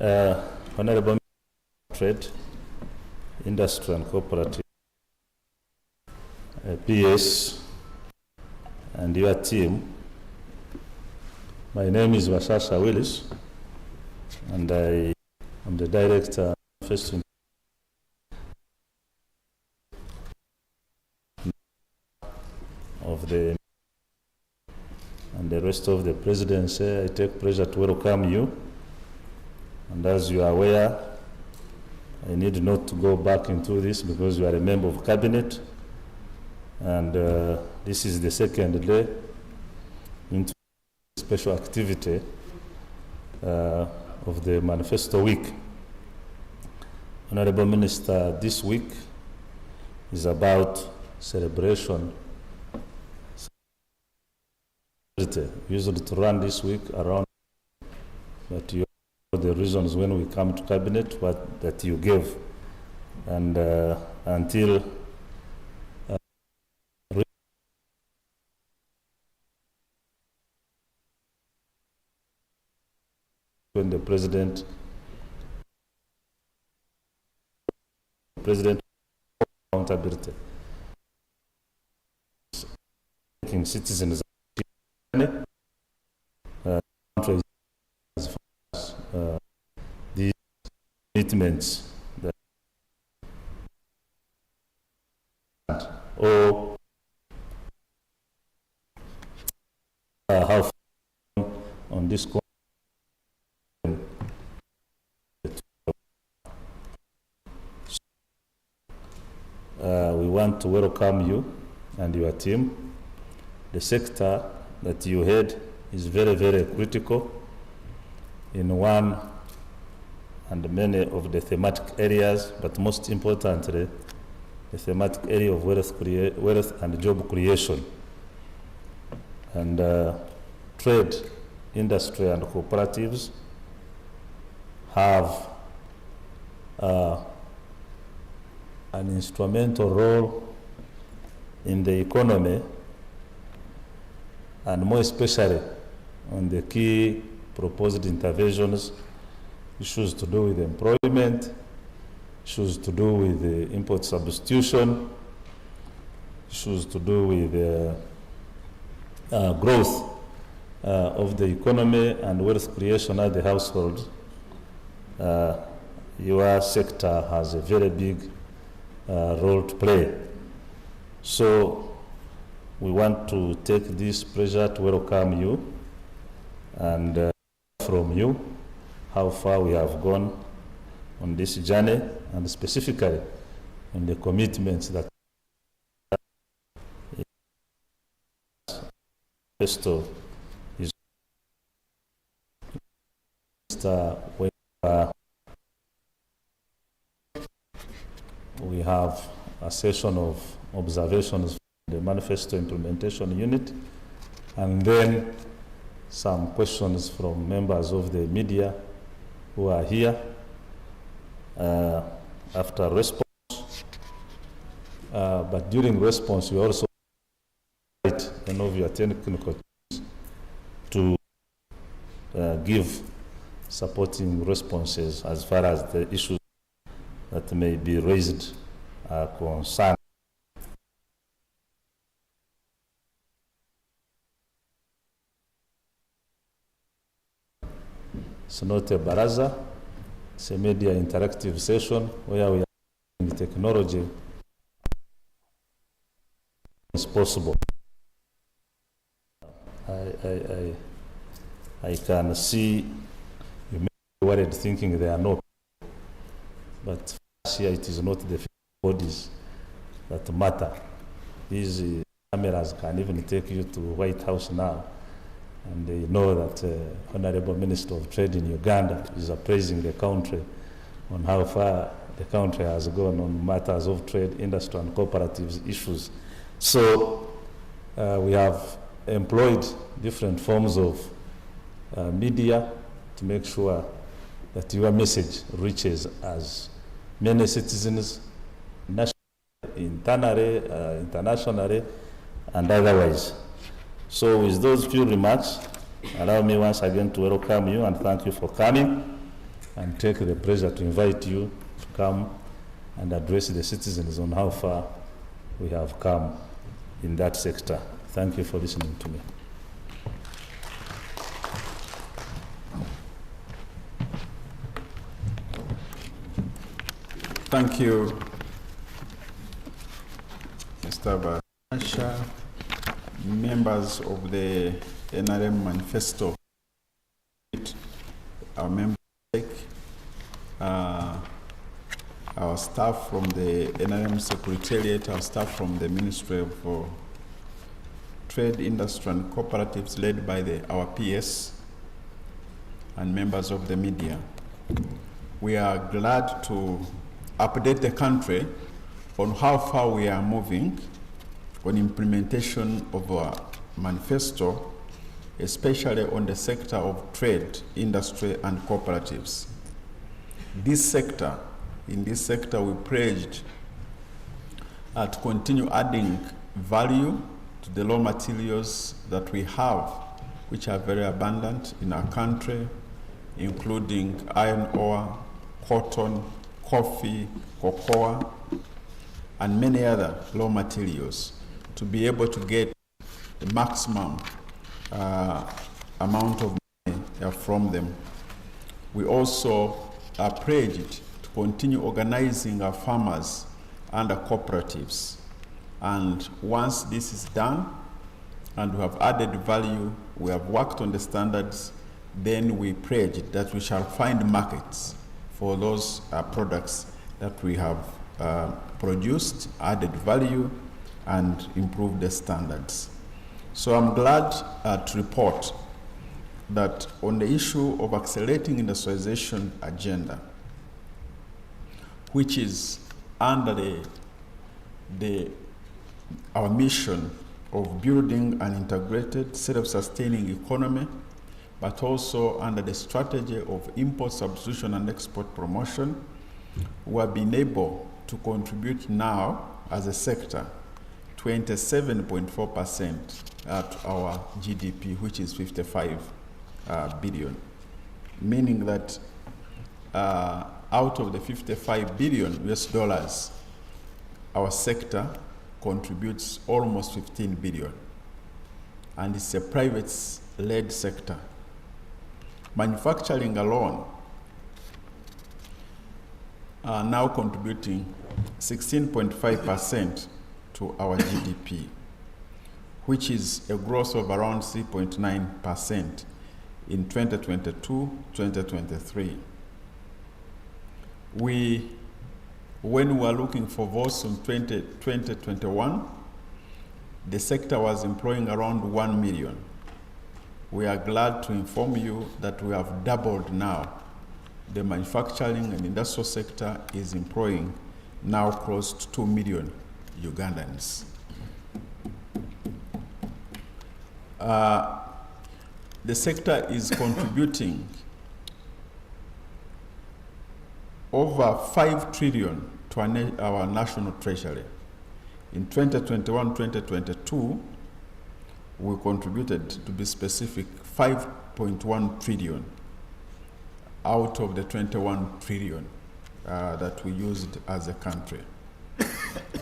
Honorable Trade, Industry and Cooperative, PS, and your team. My name is Wasasa Willis, and I am the Director of the and the rest of the presidency. I take pleasure to welcome you. And as you are aware, I need not to go back into this because you are a member of cabinet, and this is the second day into special activity of the Manifesto Week. Honorable Minister, this week is about celebration. Usually to run this week around, but you know the reasons when we come to cabinet, what that you gave, and until when the president accountability, making citizens these commitments that or how far on this we want to welcome you and your team. The sector that you head is very, very critical in one and many of the thematic areas, but most importantly, the thematic area of wealth and job creation. And trade, industry, and cooperatives have an instrumental role in the economy, and more especially on the key proposed interventions, issues to do with employment, issues to do with the import substitution, issues to do with growth of the economy and wealth creation at the household. Your sector has a very big role to play. So we want to take this pleasure to welcome you and from you how far we have gone on this journey, and specifically on the commitments that Manifesto is. We have a session of observations from the Manifesto Implementation Unit, and then some questions from members of the media who are here after response. But during response, we also invite one of your technical teams to give supporting responses as far as the issues that may be raised are concerned. It's not a baraza, it's a media interactive session where we are using technology as possible. I can see you may be worried thinking there are no, but here it is not the bodies that matter. These cameras can even take you to White House now, and they know that Honorable Minister of Trade in Uganda is appraising the country on how far the country has gone on matters of trade, industry, and cooperatives issues. So we have employed different forms of media to make sure that your message reaches as many citizens, nationally, internally, internationally, and otherwise. So with those few remarks, allow me once again to welcome you and thank you for coming. and take the pleasure to invite you to come and address the citizens on how far we have come in that sector. Thank you for listening to me. Thank you, Mr. Basha, members of the NRM Manifesto, our members, our staff from the NRM Secretariat, our staff from the Ministry of Trade, Industry and Cooperatives led by our PS, and members of the media. We are glad to update the country on how far we are moving on implementation of our manifesto, especially on the sector of trade, industry, and cooperatives. In this sector, we pledged to continue adding value to the raw materials that we have, which are very abundant in our country, including iron ore, cotton, coffee, cocoa, and many other raw materials, to be able to get the maximum amount of money from them. We also are pledged to continue organizing our farmers under cooperatives. And once this is done, and we have added value, we have worked on the standards, then we pledge that we shall find markets for those products that we have produced, added value, and improved the standards. So I'm glad to report that on the issue of accelerating industrialization agenda, which is under our mission of building an integrated, self-sustaining economy, but also under the strategy of import substitution and export promotion, we have been able to contribute now as a sector 27.4% to our GDP, which is 55 billion, meaning that out of the 55 billion US dollars, our sector contributes almost 15 billion, and it's a private-led sector. Manufacturing alone are now contributing 16.5% to our GDP, which is a growth of around 3.9% in 2022-2023. When we were looking for votes in 2021, the sector was employing around 1 million. We are glad to inform you that we have doubled now. The manufacturing and industrial sector is employing now close to 2 million Ugandans. The sector is contributing over 5 trillion to our national treasury. In 2021-2022, we contributed, to be specific, 5.1 trillion out of the 21 trillion that we used as a country.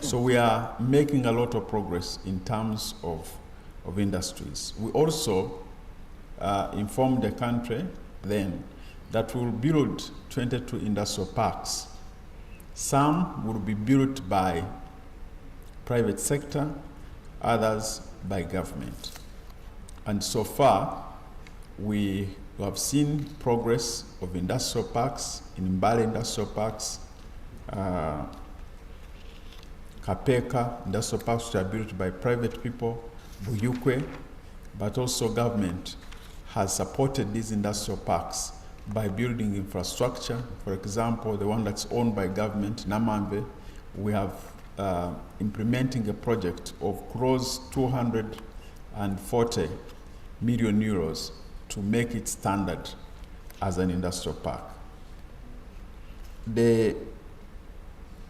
So we are making a lot of progress in terms of industries. We also informed the country then that we will build 22 industrial parks. Some will be built by private sector, others by government. And so far, we have seen progress of industrial parks, in Mbale industrial parks, Kapeka industrial parks, which are built by private people, Buyukwe, but also government has supported these industrial parks by building infrastructure. For example, the one that's owned by government, Namambe, we have implementing a project of close 240 million euros to make it standard as an industrial park. The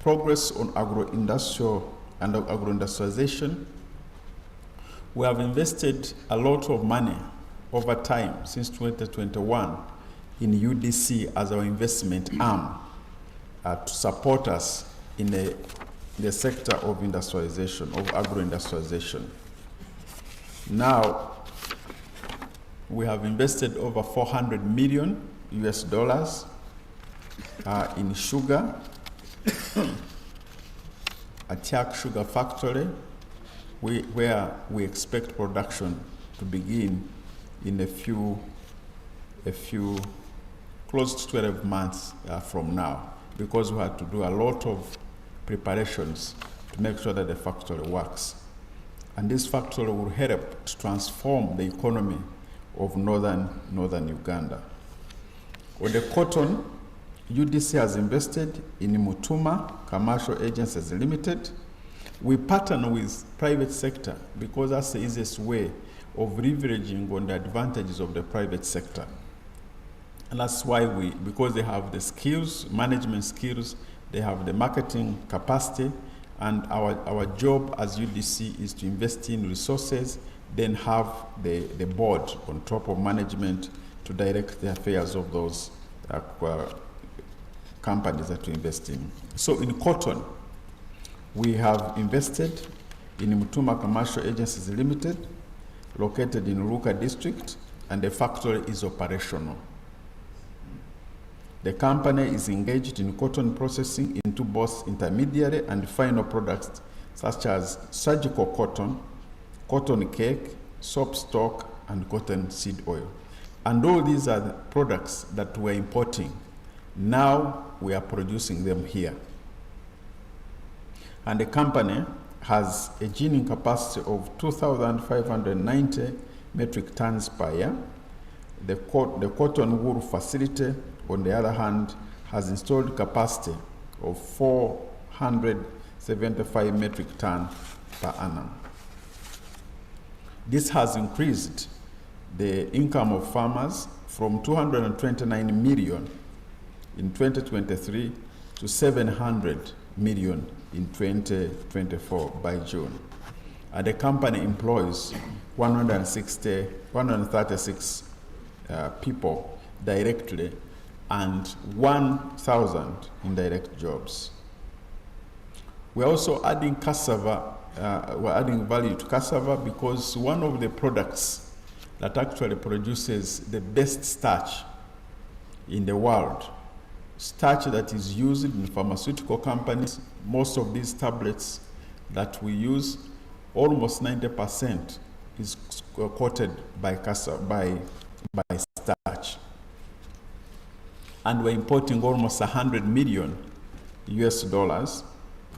progress on agro-industrial and agro-industrialization, we have invested a lot of money over time since 2021 in UDC as our investment arm to support us in the sector of industrialization, of agro-industrialization. Now, we have invested over 400 million US dollars in sugar, a Tiak sugar factory, where we expect production to begin in a few close to 12 months from now, because we had to do a lot of preparations to make sure that the factory works. And this factory will help to transform the economy of northern Uganda. On the cotton, UDC has invested in Mutuma Commercial Agencies Limited. We partner with private sector because that's the easiest way of leveraging on the advantages of the private sector. And that's why because they have the skills, management skills, they have the marketing capacity, and our job as UDC is to invest in resources, then have the board on top of management to direct the affairs of those companies that we invest in. So in cotton, we have invested in Mutuma Commercial Agencies Limited, located in Ruka district, and the factory is operational. The company is engaged in cotton processing into both intermediary and final products such as surgical cotton, cotton cake, soap stock, and cotton seed oil. And all these are the products that we're importing. Now we are producing them here. And the company has a ginning capacity of 2,590 metric tons per year. The cotton wool facility, on the other hand, has installed capacity of 475 metric tons per annum. This has increased the income of farmers from 229 million in 2023 to 700 million in 2024 by June. And the company employs 136 people directly and 1,000 indirect jobs. We're also adding cassava, we're adding value to cassava because one of the products that actually produces the best starch in the world, starch that is used in pharmaceutical companies, most of these tablets that we use, almost 90% is coated by cassava, by starch. And we're importing almost 100 million US dollars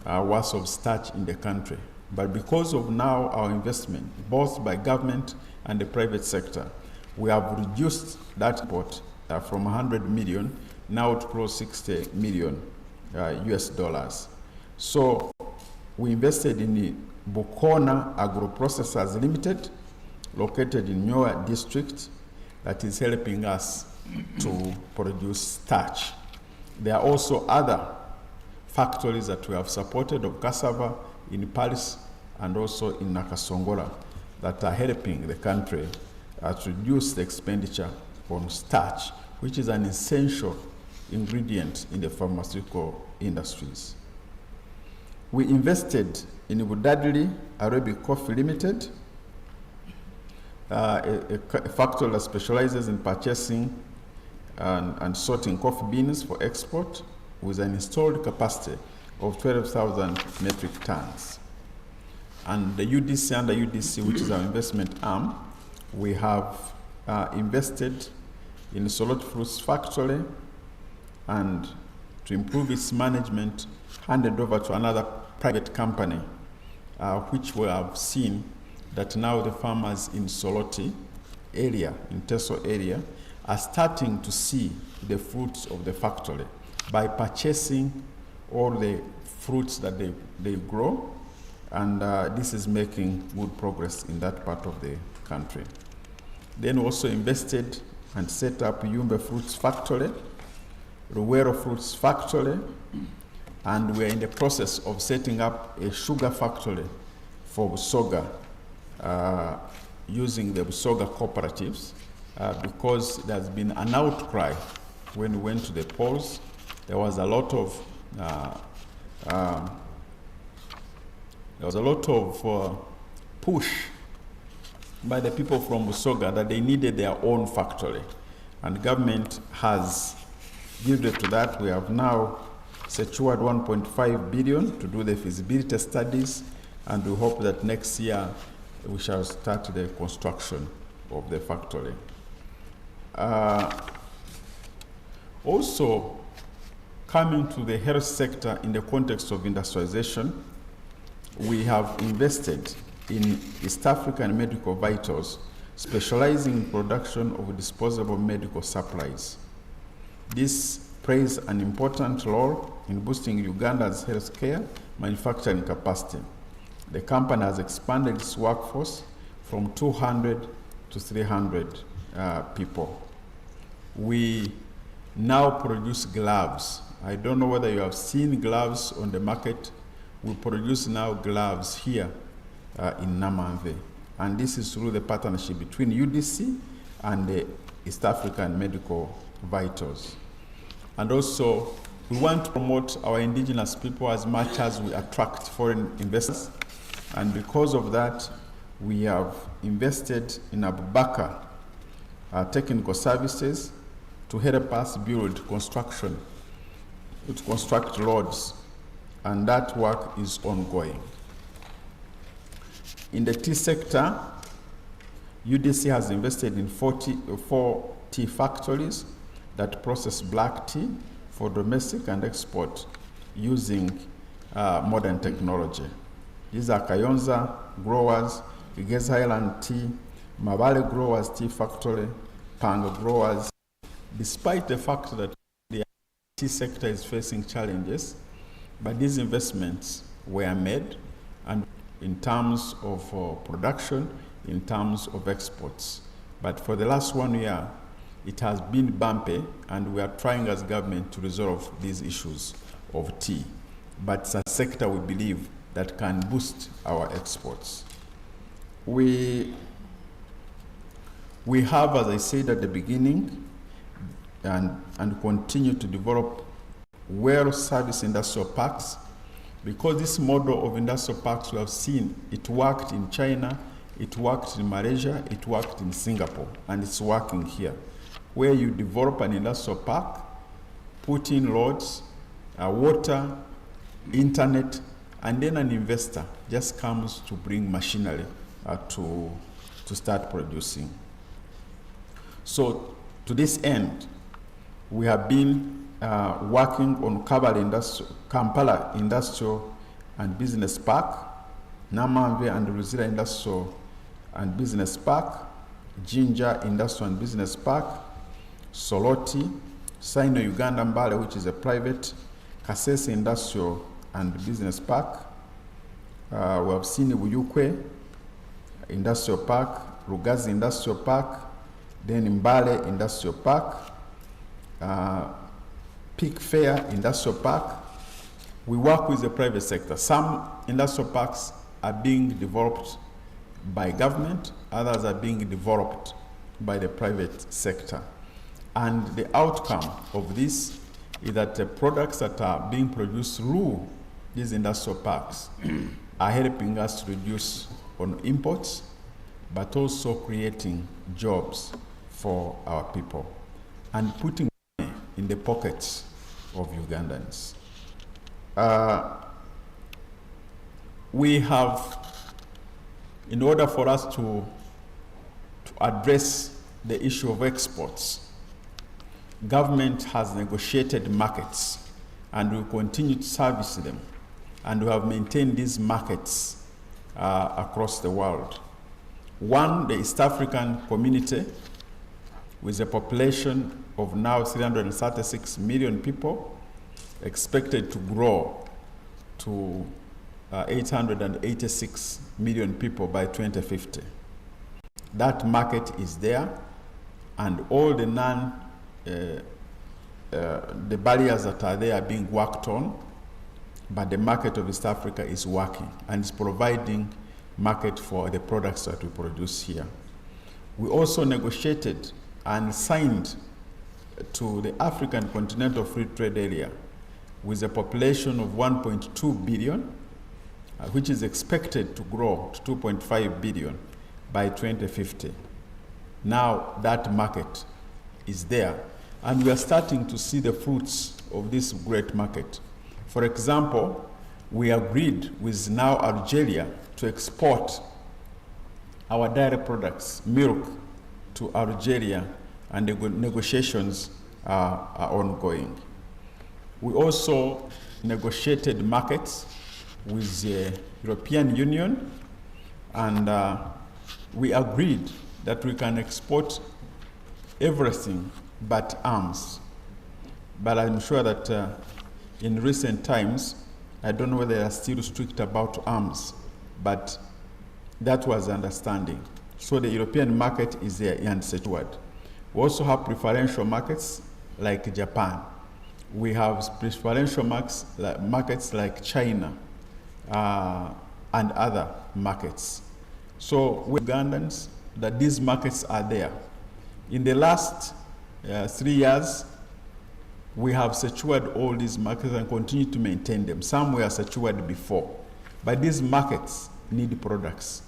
worth of starch in the country. But because of now our investment, both by government and the private sector, we have reduced that import from 100 million now to close 60 million US dollars. So we invested in the Bukona Agro-Processors Limited, located in Nyoa district, that is helping us to produce starch. There are also other factories that we have supported of cassava in Paris and also in Nakasongola that are helping the country to reduce the expenditure on starch, which is an essential ingredient in the pharmaceutical industries. We invested in Budadli Arabic Coffee Limited, a factory that specializes in purchasing and sorting coffee beans for export with an installed capacity of 12,000 metric tons. And the UDC, under UDC, which is our investment arm, we have invested in the Solot Fruits factory, and to improve its management, handed over to another private company, which we have seen that now the farmers in Soloti area, in Teso area, are starting to see the fruits of the factory by purchasing all the fruits that they grow, and this is making good progress in that part of the country. Then also invested and set up Yumbe Fruits Factory, Ruwero Fruits Factory, and we're in the process of setting up a sugar factory for Busoga using the Busoga Cooperatives because there's been an outcry when we went to the polls. There was a lot of push by the people from Busoga that they needed their own factory, and government has given to that. We have now secured 1.5 billion to do the feasibility studies, and we hope that next year we shall start the construction of the factory. Also, coming to the health sector in the context of industrialization, we have invested in East African medical vitals, specializing in production of disposable medical supplies. This plays an important role in boosting Uganda's healthcare manufacturing capacity. The company has expanded its workforce from 200 to 300 people. We now produce gloves. I don't know whether you have seen gloves on the market. We produce now gloves here in Namamve. And this is through the partnership between UDC and the East African Medical Vitals. And also, we want to promote our indigenous people as much as we attract foreign investors. And because of that, we have invested in Abubakar Technical Services to help us build construction, to construct roads, and that work is ongoing. In the tea sector, UDC has invested in 4 tea factories that process black tea for domestic and export using modern technology. These are Kayonza Growers, Igeza Highland Tea, Mabale Growers Tea Factory, Panga Growers. Despite the fact that the tea sector is facing challenges, but these investments were made, and in terms of production, in terms of exports. But for the last 1 year, it has been bumpy, and we are trying as government to resolve these issues of tea. But it's a sector we believe that can boost our exports. We have, as I said at the beginning, and continue to develop well-serviced industrial parks, because this model of industrial parks we have seen, it worked in China, it worked in Malaysia, it worked in Singapore, and it's working here, where you develop an industrial park, put in roads, water, internet, and then an investor just comes to bring machinery to start producing. So to this end, we have been working on Kampala Industrial and Business Park, Namamve and Ruzira Industrial and Business Park, Jinja Industrial and Business Park, Soloti, Sino Uganda Mbale, which is a private, Kasese Industrial and Business Park. We have seen Buyukwe Industrial Park, Rugazi Industrial Park, then Mbale Industrial Park, Peak Fair Industrial Park. We work with the private sector. Some industrial parks are being developed by government, others are being developed by the private sector. And the outcome of this is that the products that are being produced through these industrial parks are helping us to reduce on imports, but also creating jobs for our people and putting money in the pockets of Ugandans. We have, in order for us to address the issue of exports, government has negotiated markets and will continue to service them, and we have maintained these markets across the world. One, the East African community, with a population of now 336 million people, expected to grow to 886 million people by 2050. That market is there, and all the the barriers that are there are being worked on, but the market of East Africa is working and is providing market for the products that we produce here. We also negotiated and signed to the African Continental Free Trade Area with a population of 1.2 billion, which is expected to grow to 2.5 billion by 2050. Now that market is there, and we are starting to see the fruits of this great market. For example, we agreed with now Algeria to export our dairy products, milk, to Algeria, and the negotiations are ongoing. We also negotiated markets with the European Union, and we agreed that we can export everything but arms. But I'm sure that in recent times, I don't know whether they are still strict about arms, but that was the understanding. So the European market is there and secured. We also have preferential markets like Japan. We have preferential markets like China and other markets. So we're Ugandans that these markets are there. In the last 3 years, we have secured all these markets and continue to maintain them. Some were secured before, but these markets need products.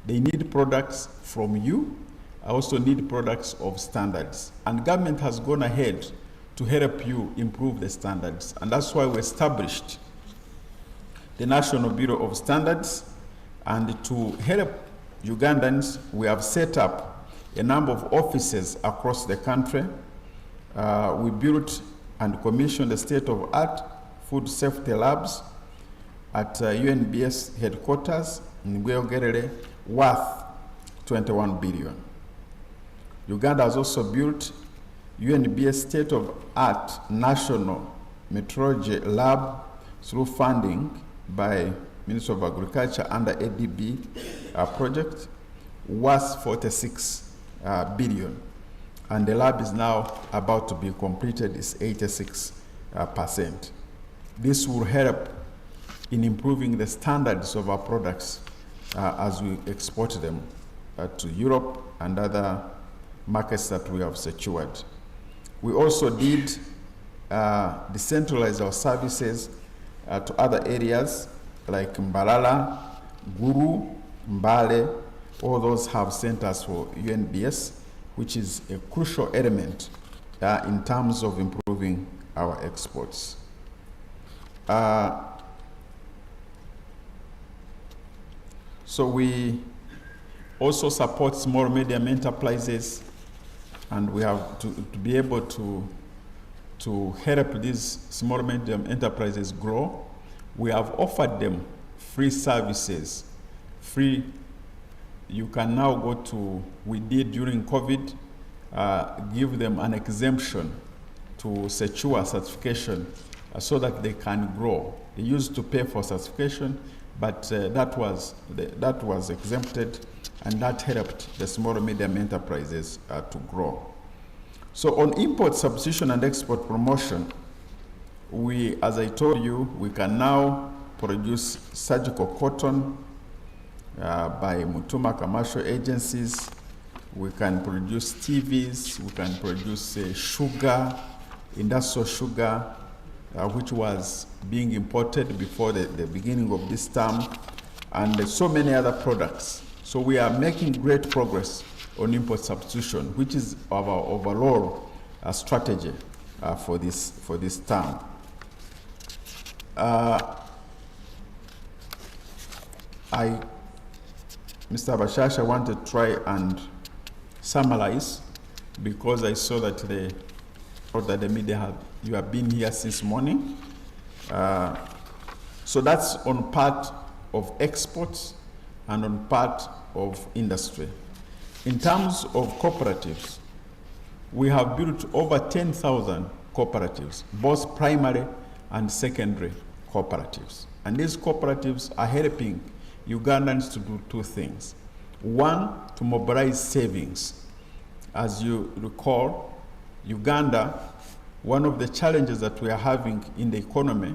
They need products from you. I also need products of standards. And government has gone ahead to help you improve the standards. And that's why we established the National Bureau of Standards. And to help Ugandans, we have set up a number of offices across the country. We built and commissioned the state-of-art food safety labs at UNBS headquarters in Gweogerere, worth 21 billion. Uganda has also built UNBS state-of-art national meteorology lab through funding by Ministry of Agriculture under ADB project, worth 46 billion. And the lab is now about to be completed, it's 86%. This will help in improving the standards of our products as we export them to Europe and other markets that we have secured. We also did decentralize our services to other areas like Mbalala, Guru, Mbale. All those have centers for UNBS, which is a crucial element in terms of improving our exports. So we also support small medium enterprises, and we have to be able to help these small medium enterprises grow. We have offered them free services, free. You can now go to, we did during COVID, give them an exemption to secure certification so that they can grow. They used to pay for certification, but that was exempted, and that helped the small and medium enterprises to grow. So on import substitution and export promotion, we, as I told you, we can now produce surgical cotton by Mutuma commercial agencies. We can produce TVs, we can produce sugar, industrial sugar, which was being imported before the beginning of this term, and so many other products. So we are making great progress on import substitution, which is our overall strategy for this term. Mr. Bashasha, I want to try and summarize, because I saw that the media you have been here since morning. So that's on part of exports and on part of industry. In terms of cooperatives, we have built over 10,000 cooperatives, both primary and secondary cooperatives. And these cooperatives are helping Ugandans to do two things. One, to mobilize savings. As you recall, Uganda, one of the challenges that we are having in the economy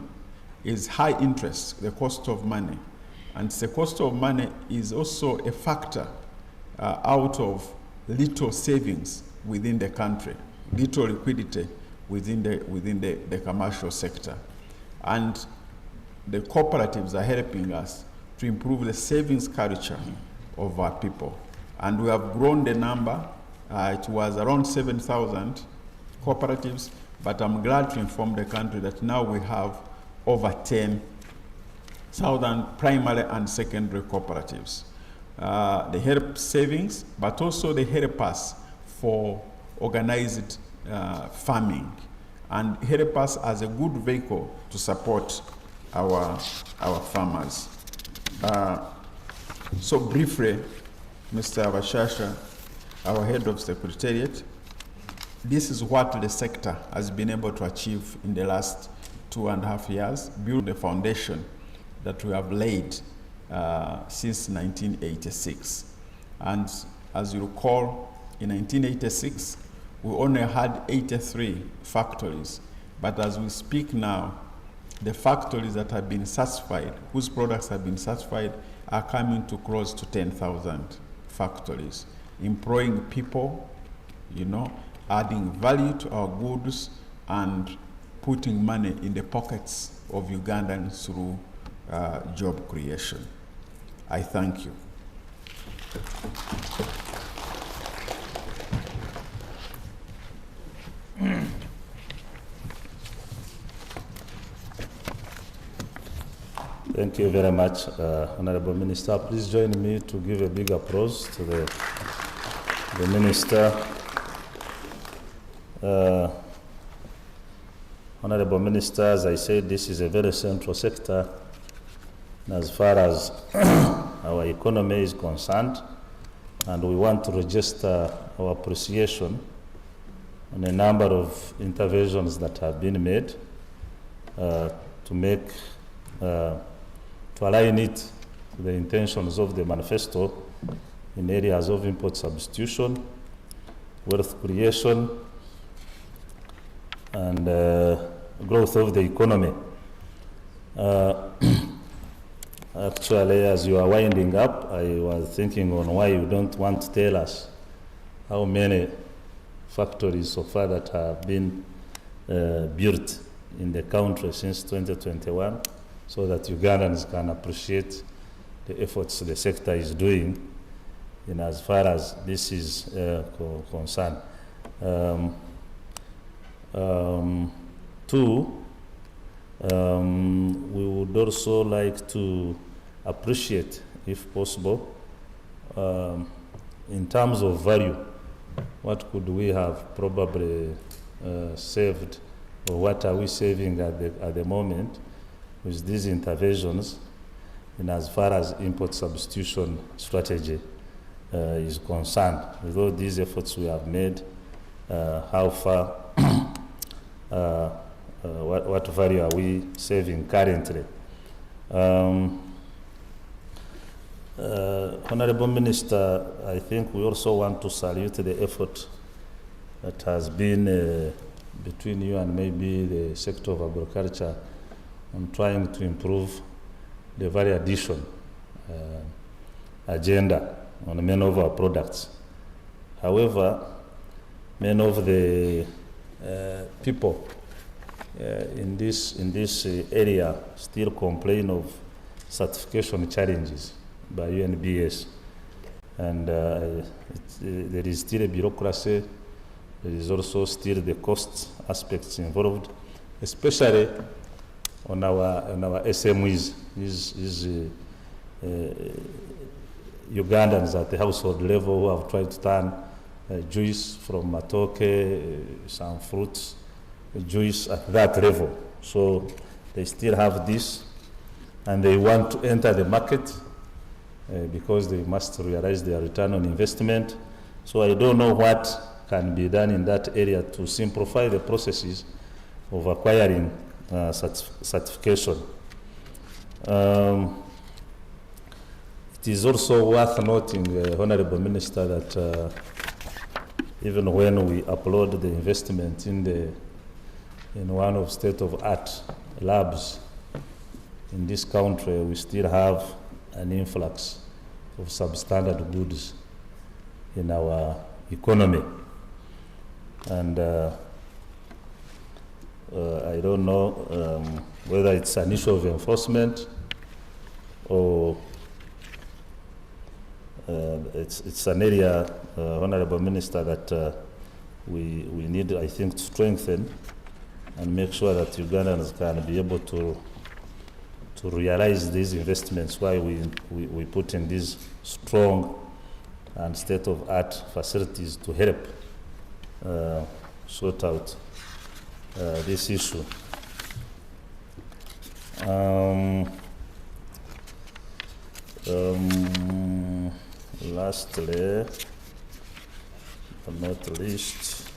is high interest, the cost of money. And the cost of money is also a factor out of little savings within the country, little liquidity within the commercial sector. And the cooperatives are helping us to improve the savings culture of our people. And we have grown the number. It was around 7,000 cooperatives, but I'm glad to inform the country that now we have over 10,000 primary and secondary cooperatives. They help savings, but also they help us for organized farming, and help us as a good vehicle to support our farmers. So briefly, Mr. Bashasha, our head of Secretariat, this is what the sector has been able to achieve in the last 2.5 years, build the foundation that we have laid since 1986. And as you recall, in 1986, we only had 83 factories. But as we speak now, the factories that have been certified, whose products have been certified, are coming to close to 10,000 factories, employing people, adding value to our goods and putting money in the pockets of Ugandans through job creation. I thank you. Thank you very much, Honorable Minister. Please join me to give a big applause to the Minister. Honorable Minister, as I said, this is a very central sector as far as our economy is concerned, and we want to register our appreciation on a number of interventions that have been made to align it to the intentions of the manifesto in areas of import substitution, wealth creation, and growth of the economy. Actually, as you are winding up, I was thinking on why you don't want to tell us how many factories so far that have been built in the country since 2021, so that Ugandans can appreciate the efforts the sector is doing in as far as this is concerned. Two, we would also like to appreciate, if possible, in terms of value, what could we have probably saved, or what are we saving at the moment with these interventions in as far as import substitution strategy is concerned. With all these efforts we have made, how far, what value are we saving currently? Honorable Minister, I think we also want to salute the effort that has been between you and maybe the sector of agriculture on trying to improve the value addition agenda on many of our products. However, many of the people in this area still complain of certification challenges by UNBS, and there is still a bureaucracy. There is also still the cost aspects involved, especially on our SMEs. These Ugandans at the household level who have tried to turn juice from matoke, some fruits, juice at that level. So they still have this, and they want to enter the market because they must realize their return on investment. So I don't know what can be done in that area to simplify the processes of acquiring certification. It is also worth noting, Honorable Minister, that even when we upload the investment in one of state-of-art labs in this country, we still have an influx of substandard goods in our economy. And I don't know whether it's an issue of enforcement or it's an area, Honorable Minister, that we need, I think, to strengthen and make sure that Ugandans can be able to realize these investments, why we put in these strong and state-of-art facilities to help sort out this issue. Lastly, but not least,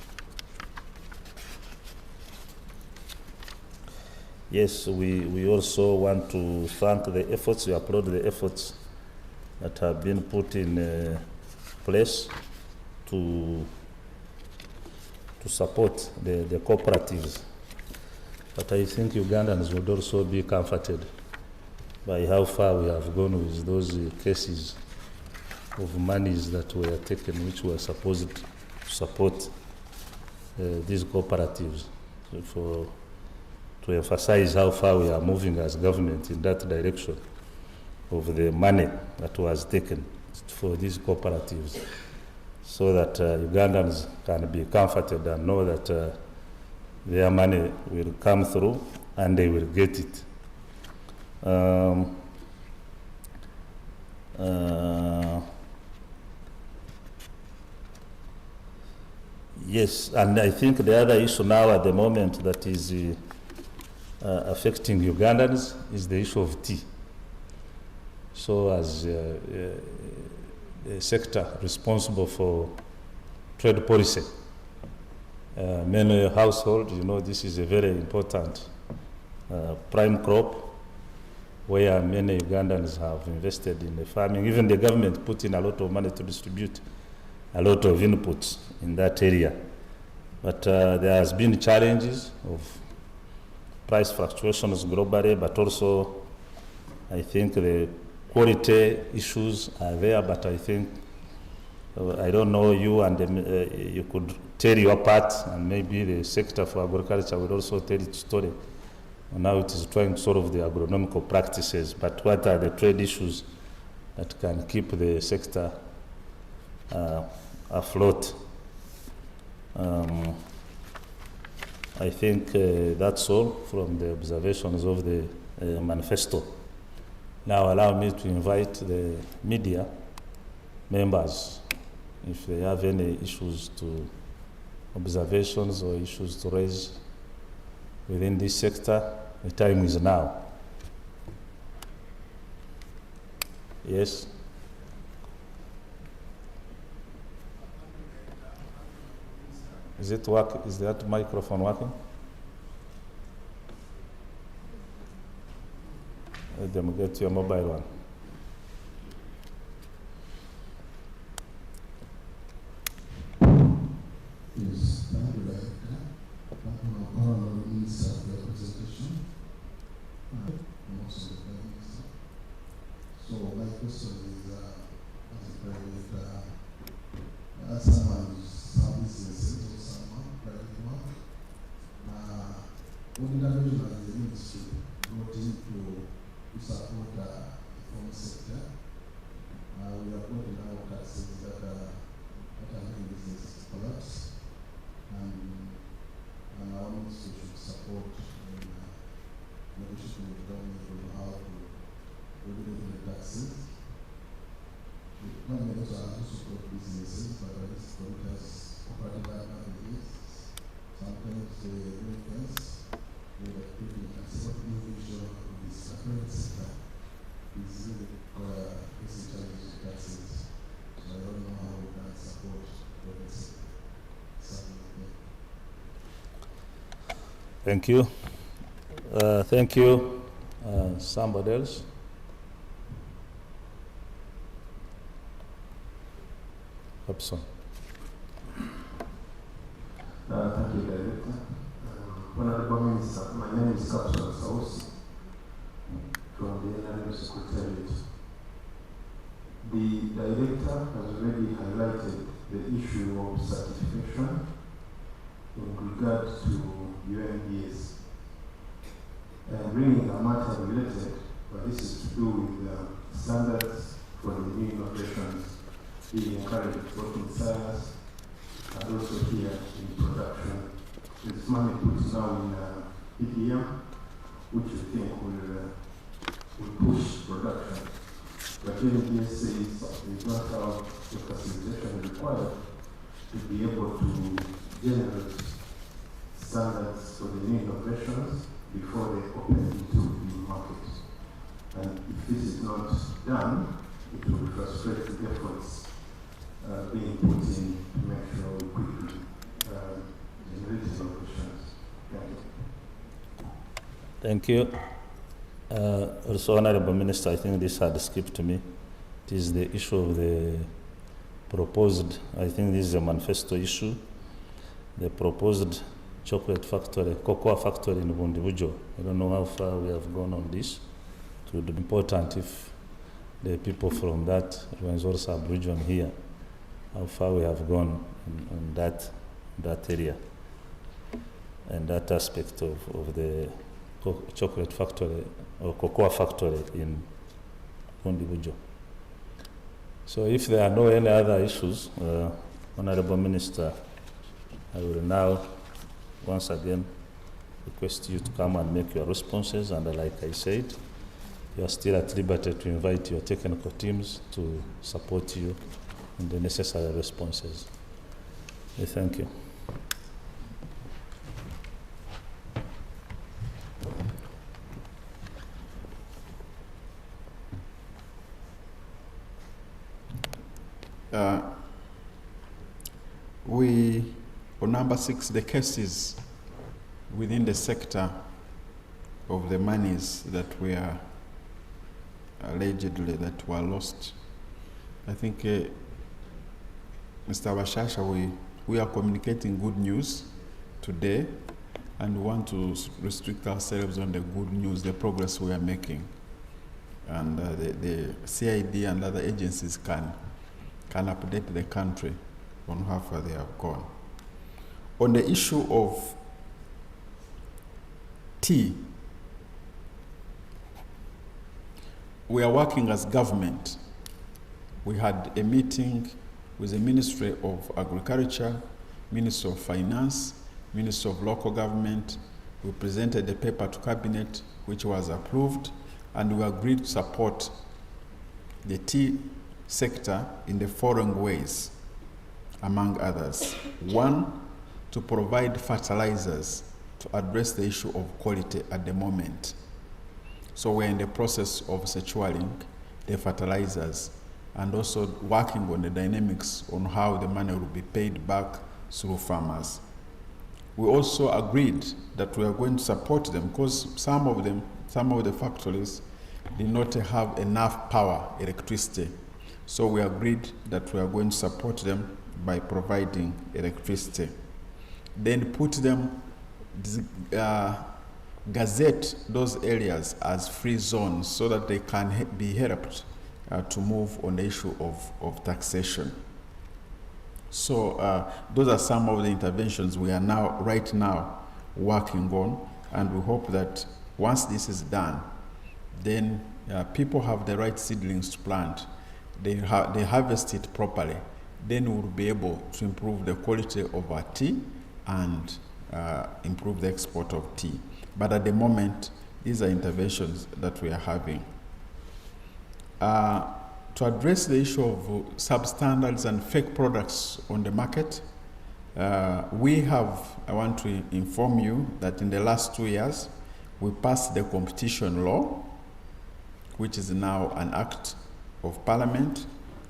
yes, we also want to thank the efforts, we applaud the efforts that have been put in place to support the cooperatives. But I think Ugandans would also be comforted by how far we have gone with those cases of monies that were taken, which were supposed to support these cooperatives, to emphasize how far we are moving as government in that direction of the money that was taken for these cooperatives, so that Ugandans can be comforted and know that their money will come through and they will get it. Yes, and I think the other issue now at the moment that is affecting Ugandans is the issue of tea. So as a sector responsible for trade policy, many households, you know, this is a very important prime crop where many Ugandans have invested in the farming. Even the government put in a lot of money to distribute a lot of inputs in that area. But there has been challenges of price fluctuations globally, but also I think the quality issues are there, but I think, I don't know, you and you could tell your part, and maybe the sector for agriculture will also tell its story on how it is trying to solve the agronomical practices, but what are the trade issues that can keep the sector afloat. I think that's all from the observations of the manifesto. Now allow me to invite the media members if they have any issues to observations or issues to raise within this sector. The time is now. Yes. Is it working? Is that microphone working? Let them get your mobile one. Yes, thank you, Director. Honorable Minister, for your presentation. And also the Prime Minister. So my question is, as a private, someone who's some businesses or someone private work, what intervention has the ministry brought in to support the informal sector? We have got in our taxes that are making businesses collapse, and our ministry should support negotiation with the government on how to regulate the taxes. The government also support businesses, but at least cooperative companies, sometimes they do things with a pretty what new vision of this private sector is really facing challenges with taxes. So I don't know how we can support private sector. Thank you. Thank you. Somebody else? Upson. Thank you, Director. Honorable Minister, my name is Captain South from the NRM Secretariat. The Director has already highlighted the issue of certification in regard to UNDS. And bringing a matter related, but this is to do with standards for the new innovations being encouraged both in science and also here in production. This money puts now in PPM, which we think will push production. But UNDS says we don't have the facilitation required to be able to generate standards for the new innovations before they open into the market. And if this is not done, it will frustrate the efforts being put in to make sure we quickly generate innovations. Thank you. Thank you. Also, Honorable Minister, I think this had skipped me. It is the issue of the proposed, I think this is a manifesto issue, the proposed chocolate factory, cocoa factory in Bundibujo. I don't know how far we have gone on this. It would be important if the people from that Rwenzori sub-region here, how far we have gone on that area and that aspect of the chocolate factory or cocoa factory in Bundibujo. So if there are no any other issues, Honorable Minister, I will now once again request you to come and make your responses, and like I said, you are still at liberty to invite your technical teams to support you in the necessary responses. Thank you. On number 6, the cases within the sector of the monies that were allegedly that were lost. I think, Mr. Bashasha, we are communicating good news today, and we want to restrict ourselves on the good news, the progress we are making. And the CID and other agencies can update the country on how far they have gone. On the issue of tea, we are working as government. We had a meeting with the Ministry of Agriculture, Ministry of Finance, Ministry of Local Government. We presented a paper to Cabinet, which was approved, and we agreed to support the tea sector in the following ways, among others. One, to provide fertilizers to address the issue of quality at the moment. So we're in the process of securing the fertilizers and also working on the dynamics on how the money will be paid back through farmers. We also agreed that we are going to support them because some of the factories did not have enough power, electricity. So we agreed that we are going to support them by providing electricity. Then put them, gazette those areas as free zones so that they can be helped to move on the issue of taxation. So those are some of the interventions we are right now working on, and we hope that once this is done, then people have the right seedlings to plant. They harvest it properly. Then we'll be able to improve the quality of our tea and improve the export of tea. But at the moment, these are interventions that we are having. To address the issue of substandards and fake products on the market, I want to inform you that in the last 2 years, we passed the competition law, which is now an act of Parliament,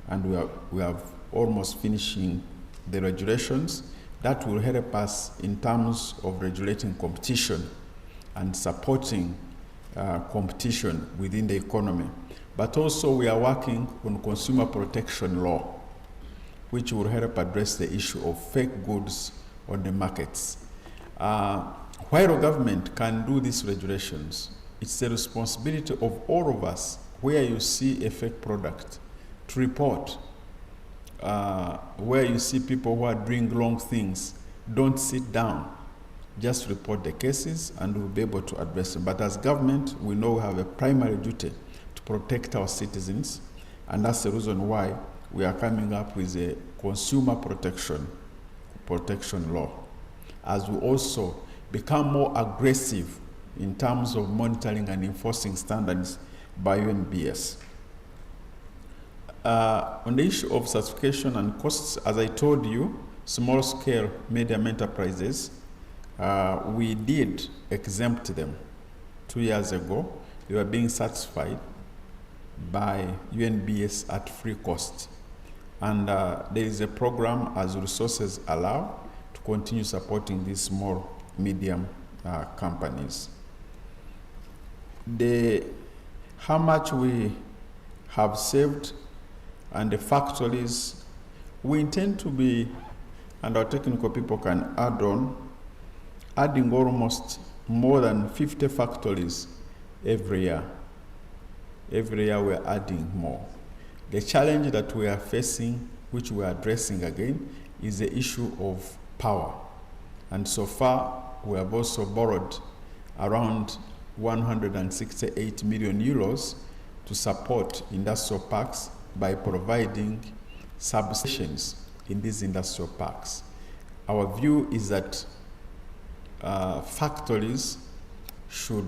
and we are almost finishing the regulations that will help us in terms of regulating competition and supporting competition within the economy. But also we are working on consumer protection law, which will help address the issue of fake goods on the markets. While the government can do these regulations, it's the responsibility of all of us, where you see a fake product, to report where you see people who are doing wrong things, don't sit down. Just report the cases and we'll be able to address them. But as government, we know we have a primary duty to protect our citizens, and that's the reason why we are coming up with a consumer protection law, as we also become more aggressive in terms of monitoring and enforcing standards by UNBS. On the issue of certification and costs, as I told you, small-scale medium enterprises, we did exempt them 2 years ago. They were being certified by UNBS at free cost. And there is a program, as resources allow, to continue supporting these small, medium companies. How much we have saved and the factories, we intend to be, and our technical people can add on, adding almost more than 50 factories every year. Every year we're adding more. The challenge that we are facing, which we are addressing again, is the issue of power. And so far, we have also borrowed around 168 million euros to support industrial parks by providing substations in these industrial parks. Our view is that factories should,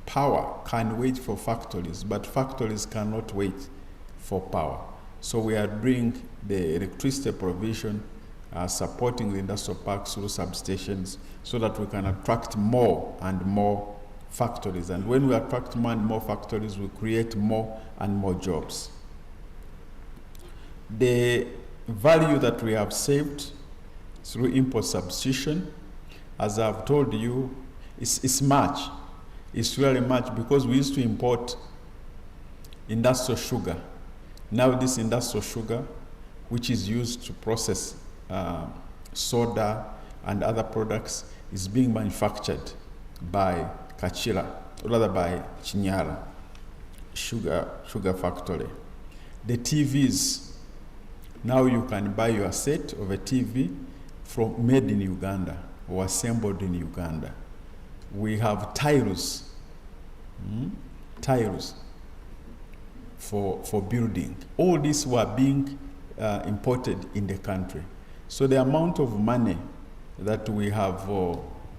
power can wait for factories, but factories cannot wait for power. So we are doing the electricity provision, supporting the industrial parks through substations so that we can attract more and more factories. And when we attract more and more factories, we create more and more jobs. The value that we have saved through import substitution, as I've told you, is much. It's really much, because we used to import industrial sugar. Now this industrial sugar, which is used to process soda and other products, is being manufactured by Kachira, or rather by Chinyala sugar factory. The TVs, now you can buy your set of a TV made in Uganda or assembled in Uganda. We have tiles for building. All these were being imported in the country. So the amount of money that we have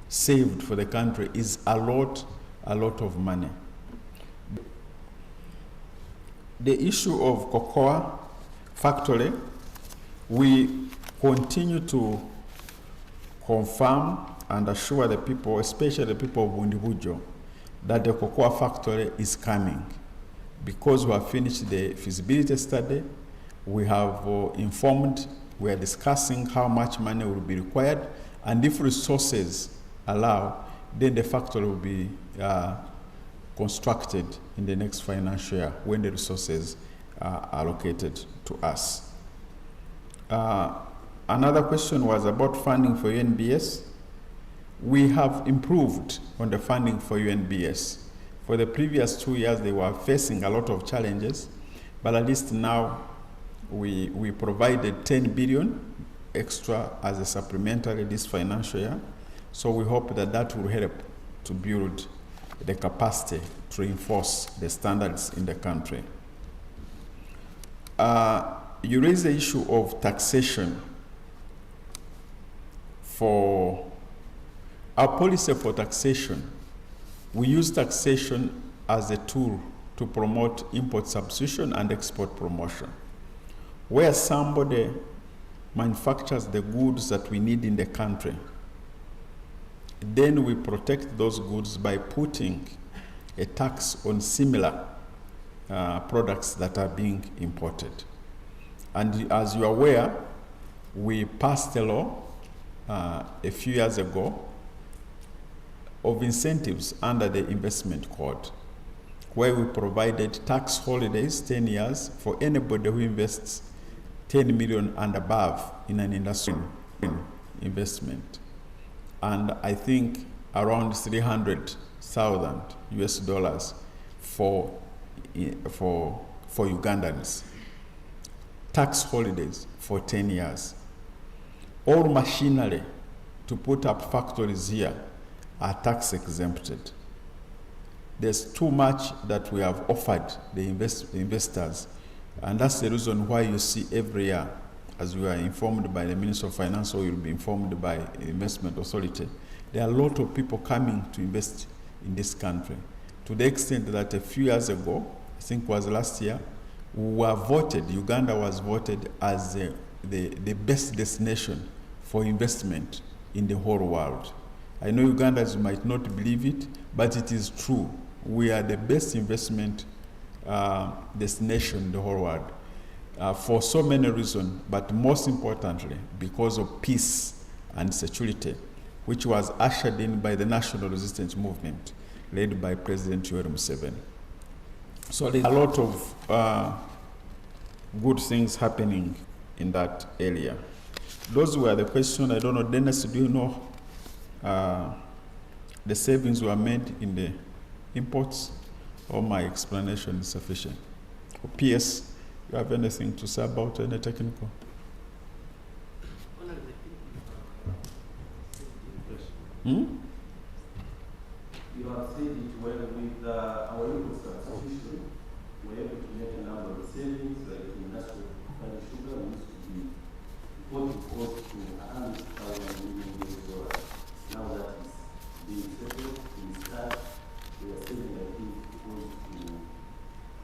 saved for the country is a lot of money. The issue of cocoa factory, we continue to confirm and assure the people, especially the people of Bundibujo, that the cocoa factory is coming. Because we have finished the feasibility study, we have informed, we are discussing how much money will be required, and if resources allow, then the factory will be constructed in the next financial year when the resources are allocated to us. Another question was about funding for UNBS. We have improved on the funding for UNBS. For the previous 2 years, they were facing a lot of challenges, but at least now we provided 10 billion extra as a supplementary this financial year. So we hope that that will help to build the capacity to reinforce the standards in the country. You raise the issue of taxation. For our policy for taxation, we use taxation as a tool to promote import substitution and export promotion. Where somebody manufactures the goods that we need in the country, then we protect those goods by putting a tax on similar products that are being imported. And as you are aware, we passed a law a few years ago of incentives under the investment code, where we provided tax holidays 10 years for anybody who invests 10 million and above in an industrial investment. And I think around $300,000 US for Ugandans. tax holidays for 10 years. All machinery to put up factories here are tax exempted. There's too much that we have offered the investors, and that's the reason why you see every year, as we are informed by the Minister of Finance, or you'll be informed by the Investment Authority, there are a lot of people coming to invest in this country, to the extent that a few years ago, I think it was last year, Uganda was voted as the best destination for investment in the whole world. I know Ugandans might not believe it, but it is true. We are the best investment destination in the whole world for so many reasons, but most importantly, because of peace and security, which was ushered in by the National Resistance Movement led by President Yoweri Museveni. So there's a lot of good things happening in that area. Those were the questions. I don't know, Dennis, do you know the savings were made in the imports, or my explanation is sufficient? Or PS, you have anything to say about any technical? You have said it well with our input substitution. We're able to make a number of savings, like in national refined sugar, we used to be importing cost to $100,000 million. Now that is being settled in start, we are saving, I think, close to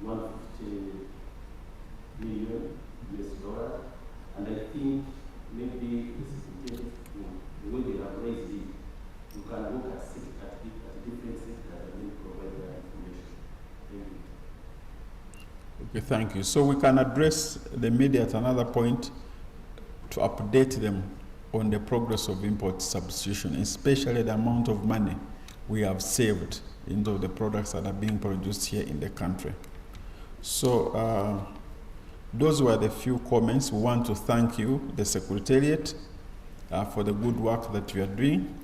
$150 million. And I think maybe the way they have raised it, you can look at different sectors and then provide that information. Thank you. Okay, thank you. So we can address the media at another point to update them on the progress of import substitution, especially the amount of money we have saved into the products that are being produced here in the country. So those were the few comments. We want to thank you, the Secretariat, for the good work that you are doing.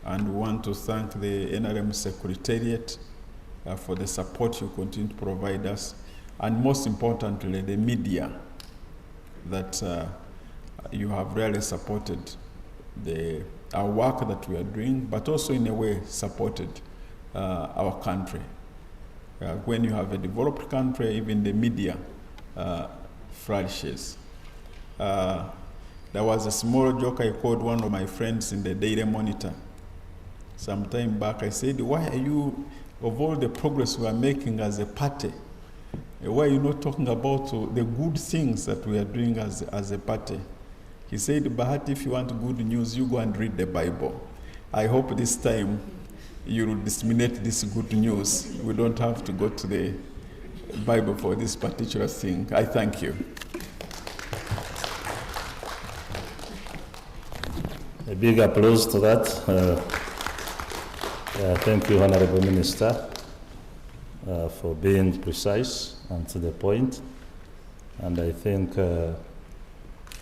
And we want to thank the NRM Secretariat for the support you continue to provide us. And most importantly, the media that you have really supported our work that we are doing, but also in a way supported our country. When you have a developed country, even the media flourishes. There was a small joke I called one of my friends in the Daily Monitor some time back. I said, why are you, of all the progress we are making as a party, why are you not talking about the good things that we are doing as a party? He said, Bahati, if you want good news, you go and read the Bible. I hope this time you will disseminate this good news. We don't have to go to the Bible for this particular thing. I thank you. A big applause to that. Thank you, Honorable Minister, for being precise and to the point. And I think,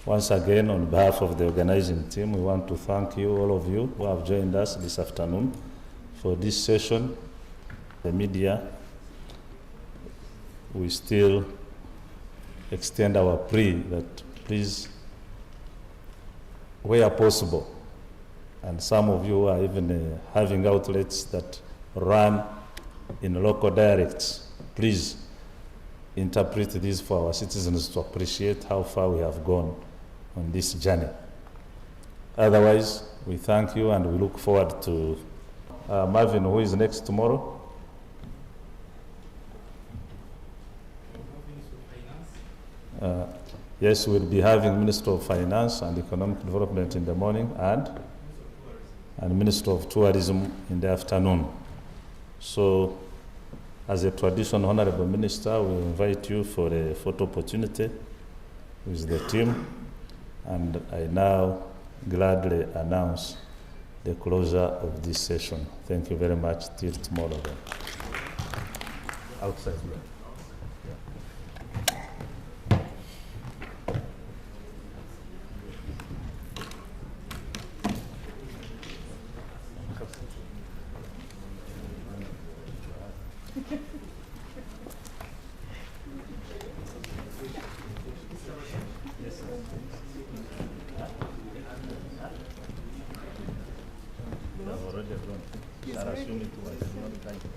once again, on behalf of the organizing team, we want to thank you, all of you who have joined us this afternoon for this session. The media, we still extend our plea that please, where possible, and some of you are even having outlets that run in local dialects, please interpret this for our citizens to appreciate how far we have gone on this journey. Otherwise, we thank you and we look forward to Marvin, who is next tomorrow. Yes, we'll be having Minister of Finance and Economic Development in the morning and Minister of Tourism in the afternoon. So, as a tradition, Honorable Minister, we invite you for a photo opportunity with the team, and I now gladly announce the closure of this session. Thank you very much. Till tomorrow then. Outside here. assume it was not kind.